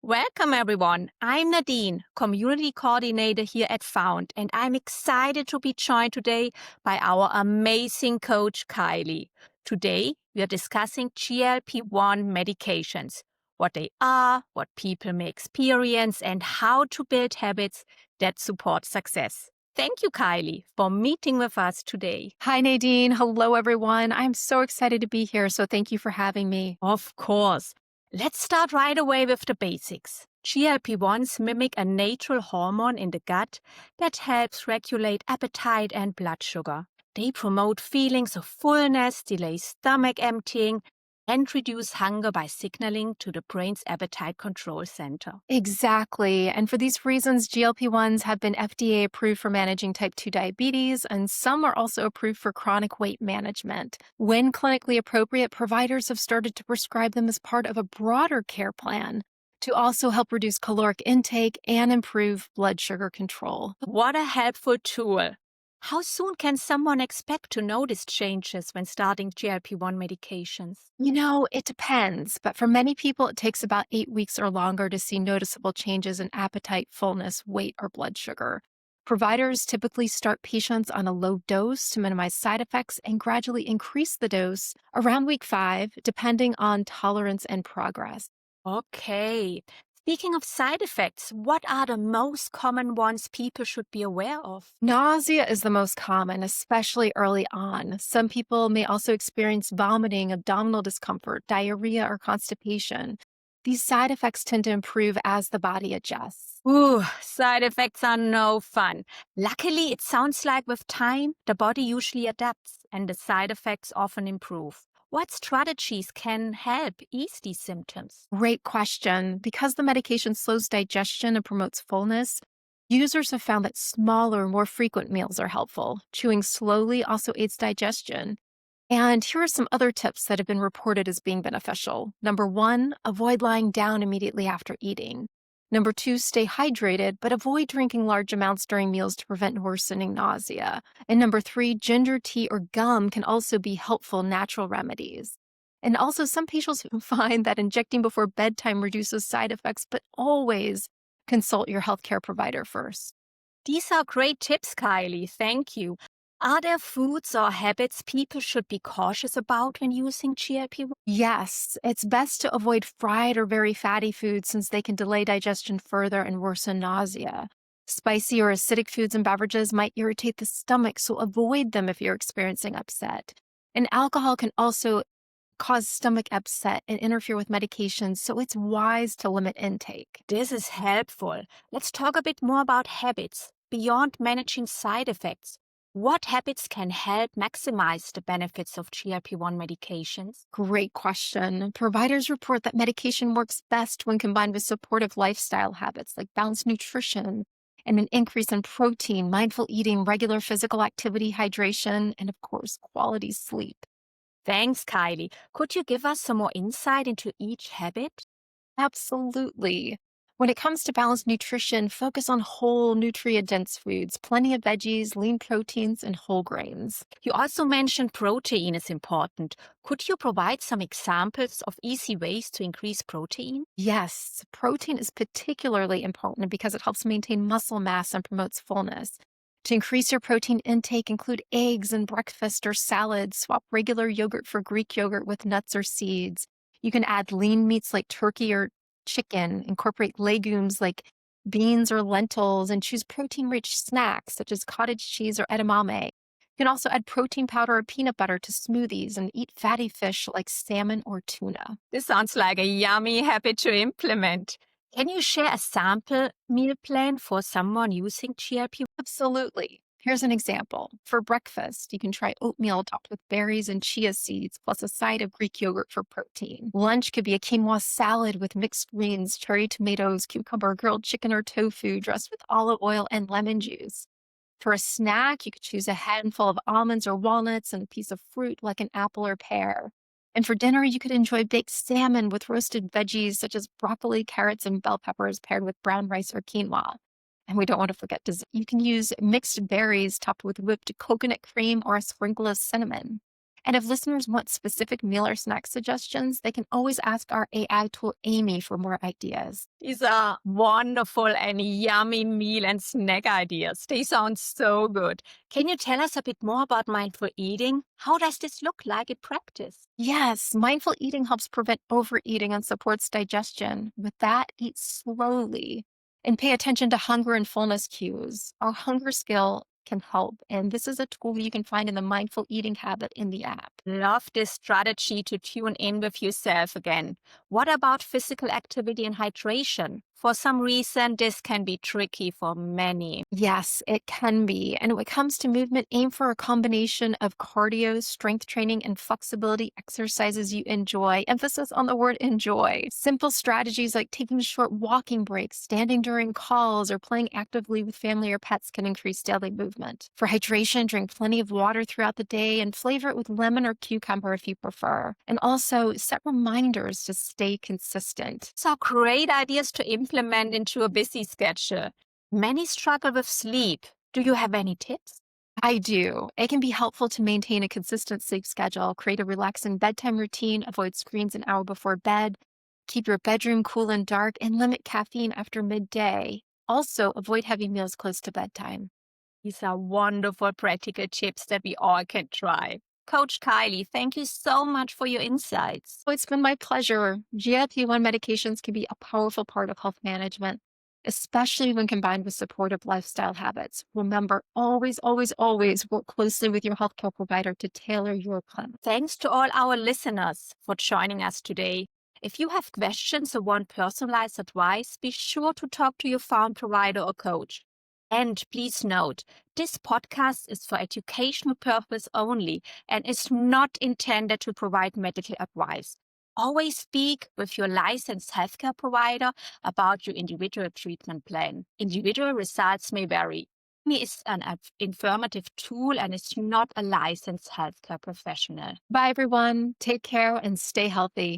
Welcome, everyone. I'm Nadine, Community Coordinator here at Found, and I'm excited to be joined today by our amazing coach, Kylie. Today, we are discussing GLP-1 medications, what they are, what people may experience, and how to build habits that support success. Thank you, Kylie, for meeting with us today. Hi, Nadine. Hello, everyone. I'm so excited to be here, so thank you for having me. Of course. Let's start right away with the basics. GLP-1s mimic a natural hormone in the gut that helps regulate appetite and blood sugar. They promote feelings of fullness, delay stomach emptying, and reduce hunger by signaling to the brain's appetite control center. Exactly. And for these reasons, GLP-1s have been FDA approved for managing type 2 diabetes, and some are also approved for chronic weight management. When clinically appropriate, providers have started to prescribe them as part of a broader care plan to also help reduce caloric intake and improve blood sugar control. What a helpful tool. How soon can someone expect to notice changes when starting GLP-1 medications? It depends, but for many people, it takes about 8 weeks or longer to see noticeable changes in appetite, fullness, weight, or blood sugar. Providers typically start patients on a low dose to minimize side effects and gradually increase the dose around week 5, depending on tolerance and progress. Okay. Speaking of side effects, what are the most common ones people should be aware of? Nausea is the most common, especially early on. Some people may also experience vomiting, abdominal discomfort, diarrhea, or constipation. These side effects tend to improve as the body adjusts. Ooh, side effects are no fun. Luckily, it sounds like with time, the body usually adapts and the side effects often improve. What strategies can help ease these symptoms? Great question. Because the medication slows digestion and promotes fullness, users have found that smaller, more frequent meals are helpful. Chewing slowly also aids digestion. And here are some other tips that have been reported as being beneficial. Number 1, avoid lying down immediately after eating. Number 2, stay hydrated, but avoid drinking large amounts during meals to prevent worsening nausea. And number 3, ginger tea or gum can also be helpful natural remedies. And also, some patients find that injecting before bedtime reduces side effects, but always consult your healthcare provider first. These are great tips, Kylie. Thank you. Are there foods or habits people should be cautious about when using GLP-1? Yes, it's best to avoid fried or very fatty foods since they can delay digestion further and worsen nausea. Spicy or acidic foods and beverages might irritate the stomach, so avoid them if you're experiencing upset. And alcohol can also cause stomach upset and interfere with medications, so it's wise to limit intake. This is helpful. Let's talk a bit more about habits. Beyond managing side effects, what habits can help maximize the benefits of GLP-1 medications? Great question. Providers report that medication works best when combined with supportive lifestyle habits like balanced nutrition and an increase in protein, mindful eating, regular physical activity, hydration, and of course, quality sleep. Thanks, Kylie. Could you give us some more insight into each habit? Absolutely. When it comes to balanced nutrition, focus on whole, nutrient dense foods, plenty of veggies, lean proteins, and whole grains. You also mentioned protein is important. Could you provide some examples of easy ways to increase protein? Yes, protein is particularly important because it helps maintain muscle mass and promotes fullness. To increase your protein intake, include eggs in breakfast or salads. Swap regular yogurt for Greek yogurt with nuts or seeds. You can add lean meats like turkey or chicken, incorporate legumes like beans or lentils, and choose protein-rich snacks such as cottage cheese or edamame. You can also add protein powder or peanut butter to smoothies and eat fatty fish like salmon or tuna. This sounds like a yummy habit to implement. Can you share a sample meal plan for someone using GLP? Absolutely. Here's an example. For breakfast, you can try oatmeal topped with berries and chia seeds, plus a side of Greek yogurt for protein. Lunch could be a quinoa salad with mixed greens, cherry tomatoes, cucumber, grilled chicken or tofu, dressed with olive oil and lemon juice. For a snack, you could choose a handful of almonds or walnuts and a piece of fruit like an apple or pear. And for dinner, you could enjoy baked salmon with roasted veggies such as broccoli, carrots, and bell peppers paired with brown rice or quinoa. And we don't want to forget you can use mixed berries topped with whipped coconut cream or a sprinkle of cinnamon. And if listeners want specific meal or snack suggestions, they can always ask our AI tool, Amy, for more ideas. These are wonderful and yummy meal and snack ideas. They sound so good. Can you tell us a bit more about mindful eating? How does this look like in practice? Yes, mindful eating helps prevent overeating and supports digestion. With that, eat slowly and pay attention to hunger and fullness cues. Our hunger scale can help, and this is a tool you can find in the mindful eating habit in the app. Love this strategy to tune in with yourself again. What about physical activity and hydration? For some reason, this can be tricky for many. Yes, it can be. And when it comes to movement, aim for a combination of cardio, strength training, and flexibility exercises you enjoy. Emphasis on the word enjoy. Simple strategies like taking short walking breaks, standing during calls, or playing actively with family or pets can increase daily movement. For hydration, drink plenty of water throughout the day and flavor it with lemon or cucumber if you prefer. And also set reminders to stay consistent. So, great ideas to implement into a busy schedule. Many struggle with sleep. Do you have any tips? I do. It can be helpful to maintain a consistent sleep schedule, create a relaxing bedtime routine, avoid screens an hour before bed, keep your bedroom cool and dark, and limit caffeine after midday. Also, avoid heavy meals close to bedtime. These are wonderful practical tips that we all can try. Coach Kylie, thank you so much for your insights. Oh, it's been my pleasure. GLP-1 medications can be a powerful part of health management, especially when combined with supportive lifestyle habits. Remember, always, always, always work closely with your healthcare provider to tailor your plan. Thanks to all our listeners for joining us today. If you have questions or want personalized advice, be sure to talk to your farm provider or coach. And please note, this podcast is for educational purpose only and is not intended to provide medical advice. Always speak with your licensed healthcare provider about your individual treatment plan. Individual results may vary. Me is an informative tool and is not a licensed healthcare professional. Bye, everyone. Take care and stay healthy.